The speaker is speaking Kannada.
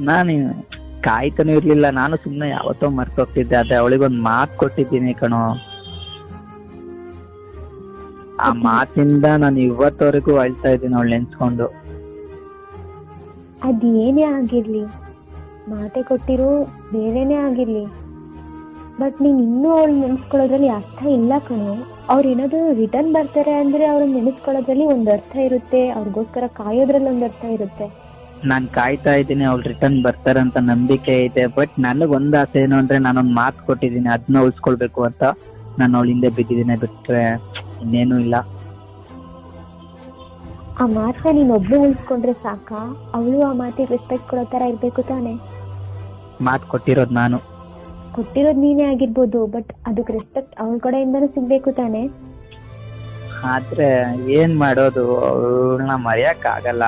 ನಾನು ಕಾಯ್ತಾನೂ ಇರ್ಲಿಲ್ಲ. ನಾನು ಸುಮ್ನೆ ಯಾವತ್ತೋ ಮರ್ತೋಗ್ತಿದ್ದೆ. ಅದೇ ಅವಳಿಗೊಂದ್ ಮಾತು ಕೊಟ್ಟಿದ್ದೀನಿ ಕಣೋ. ಆ ಮಾತಿಂದ ನಾನು ಇವತ್ತವರೆಗೂ ಅಳ್ತಾ ಇದ್ದೀನಿ ಅವಳು ನೆನ್ಸ್ಕೊಂಡು. ಅದೇನೇ ಆಗಿರ್ಲಿ, ಮಾತೆ ಕೊಟ್ಟಿರೋ ಬೇರೆನೇ ಆಗಿರ್ಲಿ, ಬಟ್ ನೀನ್ ಇನ್ನೂ ಅವ್ಳು ನೆನ್ಸ್ಕೊಳ್ಳೋದ್ರಲ್ಲಿ ಅರ್ಥ ಇಲ್ಲ ಕಣೋ. ಅವ್ರು ಏನಾದ್ರು ರಿಟರ್ನ್ ಬರ್ತಾರೆ ಅಂದ್ರೆ ಅವ್ರನ್ನ ನೆನೆಸ್ಕೊಳ್ಳೋದ್ರಲ್ಲಿ ಒಂದ್ ಅರ್ಥ ಇರುತ್ತೆ, ಅವ್ರಿಗೋಸ್ಕರ ಕಾಯೋದ್ರಲ್ಲಿ ಒಂದ್ ಅರ್ಥ ಇರುತ್ತೆ. ನಾನ್ ಕಾಯ್ತಾ ಇದ್ದೀನಿ ಅವ್ಳು ರಿಟರ್ನ್ ಬರ್ತಾರಂತ ನಂಬಿಕೆ ಇದೆ. ಬಟ್ ನನಗ್ ಒಂದ್ ಆಸೆ ಏನು ಅಂದ್ರೆ ನಾನೊಂದ್ ಮಾತು ಕೊಟ್ಟಿದ್ದೀನಿ, ಅದನ್ನ ಉಳಿಸ್ಕೊಳ್ಬೇಕು ಅಂತ ನಾನು ಅವಳ ಹಿಂದೆ ಬಿದ್ದಿದ್ದೀನಿ. ಬಿಟ್ರೆ ಇನ್ನೇನು ಇಲ್ಲ. ಆ ಮಾತನ್ನ ನೀನ್ ಒಬ್ಳು ಉಳಿಸ್ಕೊಂಡ್ರೆ ಸಾಕ? ಅವಳು ಆ ಮಾತಿಗೆ ರೆಸ್ಪೆಕ್ಟ್ ಕೊಡೋ ತರ ಇರ್ಬೇಕು ತಾನೆ? ಮಾತು ಕೊಟ್ಟಿರೋದ್ ನಾನು. ಕೊಟ್ಟಿರೋದ್ ನೀನೇ ಆಗಿರ್ಬೋದು, ಬಟ್ ಅದಕ್ಕೆ ರೆಸ್ಪೆಕ್ಟ್ ಅವಳ ಕಡೆಯಿಂದನೂ ಸಿಗ್ಬೇಕು ತಾನೆ? ಆದ್ರೆ ಏನ್ ಮಾಡೋದು, ಅವಳನ್ನ ಮರೆಯಕ್ ಆಗಲ್ಲ.